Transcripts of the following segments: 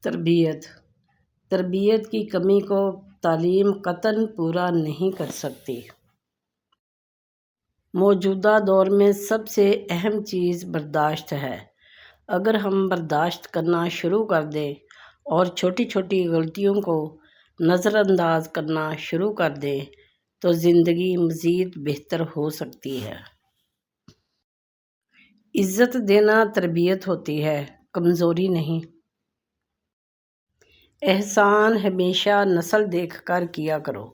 تربیت تربیت کی کمی کو تعلیم قطعاً پورا نہیں کر سکتی۔ موجودہ دور میں سب سے اہم چیز برداشت ہے۔ اگر ہم برداشت کرنا شروع کر دیں اور چھوٹی چھوٹی غلطیوں کو نظر انداز کرنا شروع کر دیں تو زندگی مزید بہتر ہو سکتی ہے۔ عزت دینا تربیت ہوتی ہے، کمزوری نہیں۔ احسان ہمیشہ نسل دیکھ کر کیا کرو۔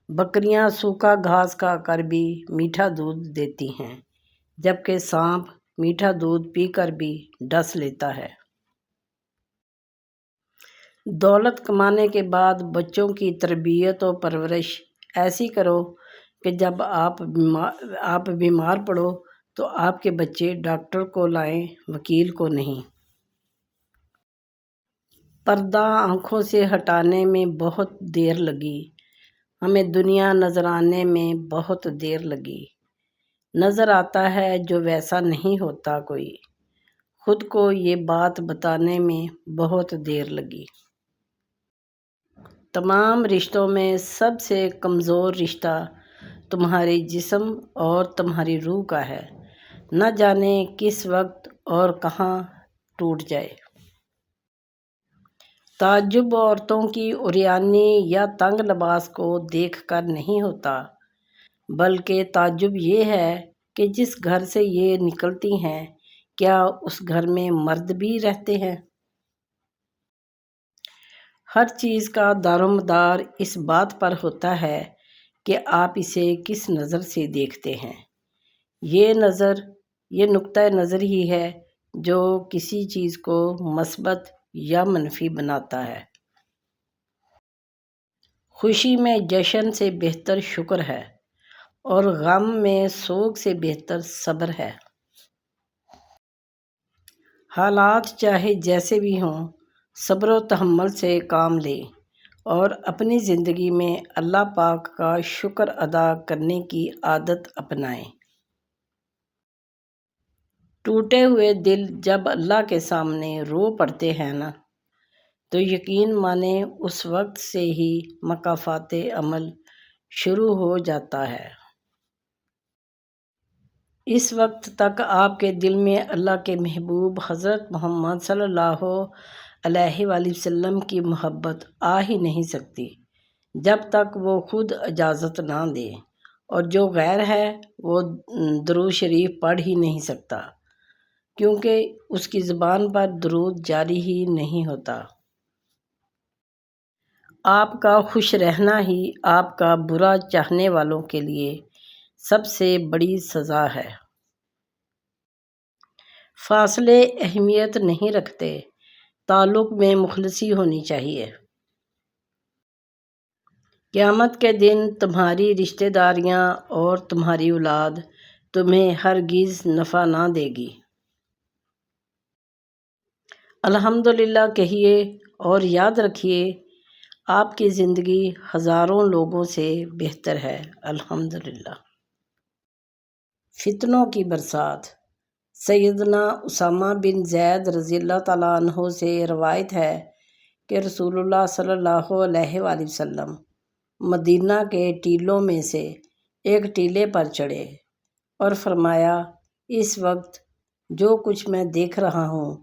بکریاں سوکھا گھاس کھا کر بھی میٹھا دودھ دیتی ہیں، جبکہ سانپ میٹھا دودھ پی کر بھی ڈس لیتا ہے۔ دولت کمانے کے بعد بچوں کی تربیت و پرورش ایسی کرو کہ جب آپ بیمار پڑو تو آپ کے بچے ڈاکٹر کو لائیں، وکیل کو نہیں۔ پردہ آنکھوں سے ہٹانے میں بہت دیر لگی، ہمیں دنیا نظر آنے میں بہت دیر لگی۔ نظر آتا ہے جو ویسا نہیں ہوتا کوئی، خود کو یہ بات بتانے میں بہت دیر لگی۔ تمام رشتوں میں سب سے کمزور رشتہ تمہارے جسم اور تمہاری روح کا ہے، نہ جانے کس وقت اور کہاں ٹوٹ جائے۔ تعجب عورتوں کی عریانی یا تنگ لباس کو دیکھ کر نہیں ہوتا، بلکہ تعجب یہ ہے کہ جس گھر سے یہ نکلتی ہیں کیا اس گھر میں مرد بھی رہتے ہیں۔ ہر چیز کا دارومدار اس بات پر ہوتا ہے کہ آپ اسے کس نظر سے دیکھتے ہیں۔ یہ نقطہ نظر ہی ہے جو کسی چیز کو مثبت یا منفی بناتا ہے۔ خوشی میں جشن سے بہتر شکر ہے اور غم میں سوگ سے بہتر صبر ہے۔ حالات چاہے جیسے بھی ہوں، صبر و تحمل سے کام لیں اور اپنی زندگی میں اللہ پاک کا شکر ادا کرنے کی عادت اپنائیں۔ ٹوٹے ہوئے دل جب اللہ کے سامنے رو پڑتے ہیں نا، تو یقین مانیں اس وقت سے ہی مکافات عمل شروع ہو جاتا ہے۔ اس وقت تک آپ کے دل میں اللہ کے محبوب حضرت محمد صلی اللہ علیہ وآلہ وسلم کی محبت آ ہی نہیں سکتی جب تک وہ خود اجازت نہ دے، اور جو غیر ہے وہ درود شریف پڑھ ہی نہیں سکتا، کیونکہ اس کی زبان پر درود جاری ہی نہیں ہوتا۔ آپ کا خوش رہنا ہی آپ کا برا چاہنے والوں کے لیے سب سے بڑی سزا ہے۔ فاصلے اہمیت نہیں رکھتے، تعلق میں مخلصی ہونی چاہیے۔ قیامت کے دن تمہاری رشتہ داریاں اور تمہاری اولاد تمہیں ہرگز نفع نہ دے گی۔ الحمدللہ کہیے اور یاد رکھیے آپ کی زندگی ہزاروں لوگوں سے بہتر ہے۔ الحمدللہ۔ فتنوں کی برسات۔ سیدنا اسامہ بن زید رضی اللہ تعالیٰ عنہ سے روایت ہے کہ رسول اللہ صلی اللہ علیہ وآلہ وسلم مدینہ کے ٹیلوں میں سے ایک ٹیلے پر چڑھے اور فرمایا، اس وقت جو کچھ میں دیکھ رہا ہوں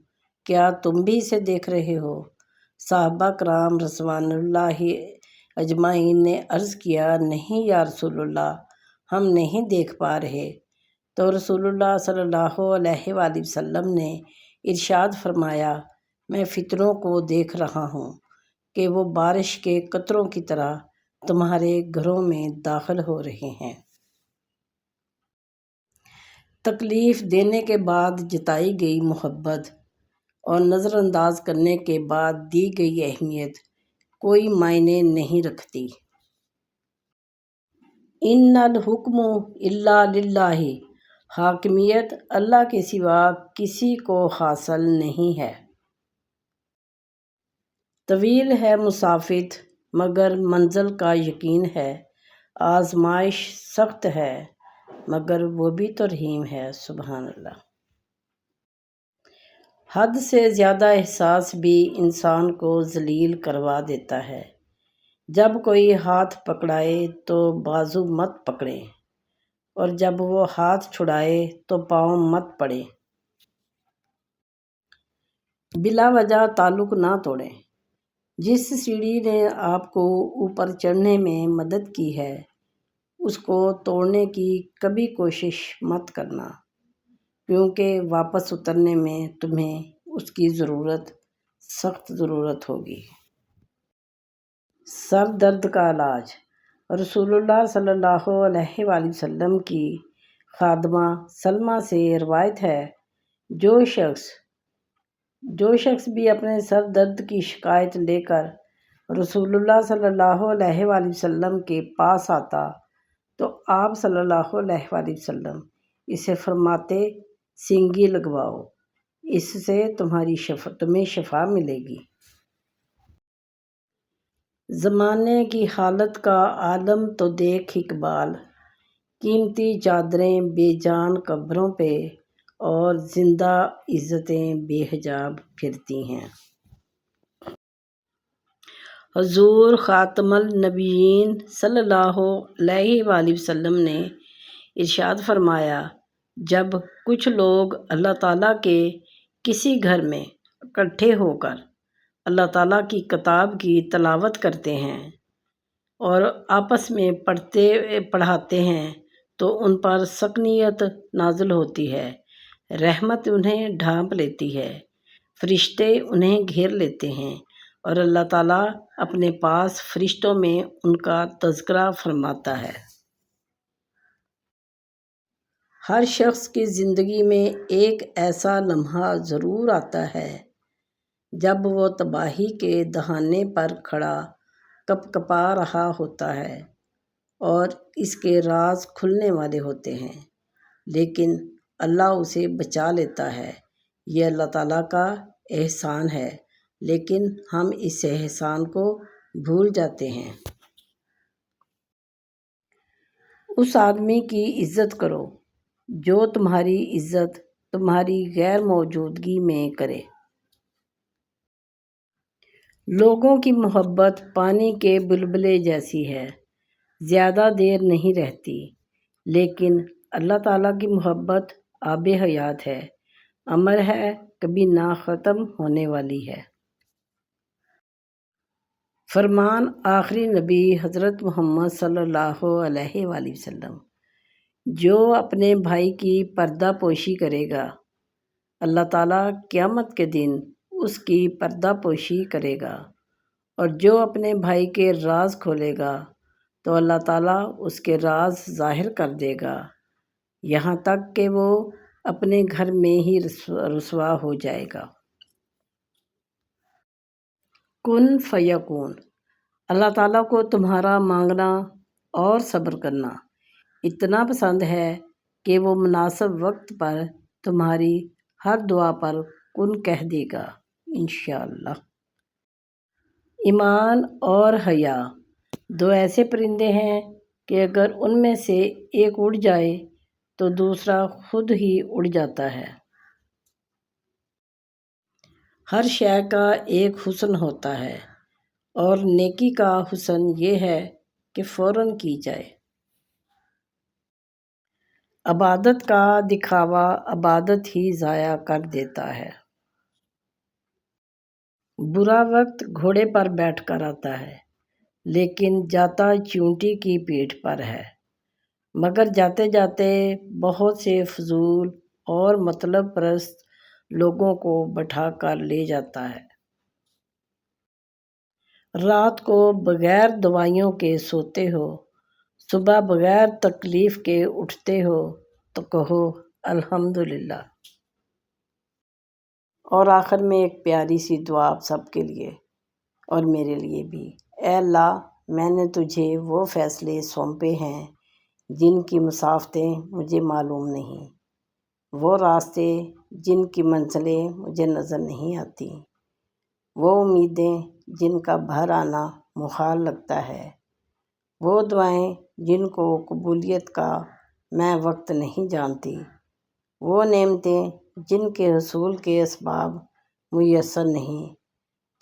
کیا تم بھی اسے دیکھ رہے ہو؟ صحابہ کرام رضوان اللہ اجمعین نے عرض کیا، نہیں یا رسول اللہ، ہم نہیں دیکھ پا رہے۔ تو رسول اللہ صلی اللہ علیہ وآلہ وسلم نے ارشاد فرمایا، میں فتنوں کو دیکھ رہا ہوں کہ وہ بارش کے قطروں کی طرح تمہارے گھروں میں داخل ہو رہے ہیں۔ تکلیف دینے کے بعد جتائی گئی محبت اور نظر انداز کرنے کے بعد دی گئی اہمیت کوئی معنی نہیں رکھتی۔ ان الحکم الا للہ، حاکمیت اللہ کے سوا کسی کو حاصل نہیں ہے۔ طویل ہے مسافت مگر منزل کا یقین ہے، آزمائش سخت ہے مگر وہ بھی تو رحیم ہے۔ سبحان اللہ۔ حد سے زیادہ احساس بھی انسان کو ذلیل کروا دیتا ہے۔ جب کوئی ہاتھ پکڑائے تو بازو مت پکڑیں، اور جب وہ ہاتھ چھڑائے تو پاؤں مت پڑیں۔ بلا وجہ تعلق نہ توڑیں۔ جس سیڑھی نے آپ کو اوپر چڑھنے میں مدد کی ہے، اس کو توڑنے کی کبھی کوشش مت کرنا، کیونکہ واپس اترنے میں تمہیں اس کی سخت ضرورت ہوگی۔ سر درد کا علاج۔ رسول اللہ صلی اللہ علیہ وآلہ وسلم کی خادمہ سلمہ سے روایت ہے، جو شخص بھی اپنے سر درد کی شکایت لے کر رسول اللہ صلی اللہ علیہ وآلہ وسلم کے پاس آتا تو آپ صلی اللہ علیہ وآلہ وسلم اسے فرماتے، سینگی لگواؤ، اس سے تمہیں شفا ملے گی۔ زمانے کی حالت کا عالم تو دیکھ اقبال، قیمتی چادریں بے جان قبروں پہ اور زندہ عزتیں بے حجاب پھرتی ہیں۔ حضور خاتم النبیین صلی اللہ علیہ وآلہ وسلم نے ارشاد فرمایا، جب کچھ لوگ اللہ تعالیٰ کے کسی گھر میں اکٹھے ہو کر اللہ تعالیٰ کی کتاب کی تلاوت کرتے ہیں اور آپس میں پڑھاتے ہیں تو ان پر سکینت نازل ہوتی ہے، رحمت انہیں ڈھانپ لیتی ہے، فرشتے انہیں گھیر لیتے ہیں اور اللہ تعالیٰ اپنے پاس فرشتوں میں ان کا تذکرہ فرماتا ہے۔ ہر شخص کی زندگی میں ایک ایسا لمحہ ضرور آتا ہے جب وہ تباہی کے دہانے پر کھڑا کپ کپا رہا ہوتا ہے اور اس کے راز کھلنے والے ہوتے ہیں، لیکن اللہ اسے بچا لیتا ہے۔ یہ اللہ تعالیٰ کا احسان ہے، لیکن ہم اس احسان کو بھول جاتے ہیں۔ اس آدمی کی عزت کرو جو تمہاری عزت تمہاری غیر موجودگی میں کرے۔ لوگوں کی محبت پانی کے بلبلے جیسی ہے، زیادہ دیر نہیں رہتی، لیکن اللہ تعالیٰ کی محبت آب حیات ہے، امر ہے، کبھی نہ ختم ہونے والی ہے۔ فرمان آخری نبی حضرت محمد صلی اللہ علیہ وآلہ وسلم، جو اپنے بھائی کی پردہ پوشی کرے گا، اللہ تعالیٰ قیامت کے دن اس کی پردہ پوشی کرے گا، اور جو اپنے بھائی کے راز کھولے گا تو اللہ تعالیٰ اس کے راز ظاہر کر دے گا، یہاں تک کہ وہ اپنے گھر میں ہی رسوا ہو جائے گا۔ کن فیکون۔ اللہ تعالیٰ کو تمہارا مانگنا اور صبر کرنا اتنا پسند ہے کہ وہ مناسب وقت پر تمہاری ہر دعا پر کن کہہ دے گا، انشاءاللہ۔ ایمان اور حیا دو ایسے پرندے ہیں کہ اگر ان میں سے ایک اڑ جائے تو دوسرا خود ہی اڑ جاتا ہے۔ ہر شے کا ایک حسن ہوتا ہے، اور نیکی کا حسن یہ ہے کہ فوراً کی جائے۔ عبادت کا دکھاوا عبادت ہی ضائع کر دیتا ہے۔ برا وقت گھوڑے پر بیٹھ کر آتا ہے، لیکن جاتا چیونٹی کی پیٹھ پر ہے، مگر جاتے جاتے بہت سے فضول اور مطلب پرست لوگوں کو بٹھا کر لے جاتا ہے۔ رات کو بغیر دوائیوں کے سوتے ہو، صبح بغیر تکلیف کے اٹھتے ہو تو کہو الحمدللہ۔ اور آخر میں ایک پیاری سی دعا آپ سب کے لیے اور میرے لیے بھی۔ اے اللہ، میں نے تجھے وہ فیصلے سونپے ہیں جن کی مسافتیں مجھے معلوم نہیں، وہ راستے جن کی منزلیں مجھے نظر نہیں آتی، وہ امیدیں جن کا بھر آنا محال لگتا ہے، وہ دعائیں جن کو قبولیت کا میں وقت نہیں جانتی، وہ نعمتیں جن کے حصول کے اسباب میسر نہیں،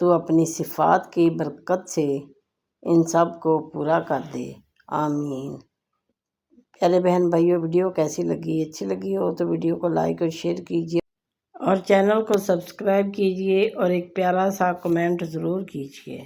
تو اپنی صفات کی برکت سے ان سب کو پورا کر دے، آمین۔ پیارے بہن بھائیوں، ویڈیو کیسی لگی؟ اچھی لگی ہو تو ویڈیو کو لائک اور شیئر کیجیے اور چینل کو سبسکرائب کیجیے اور ایک پیارا سا کمنٹ ضرور کیجیے۔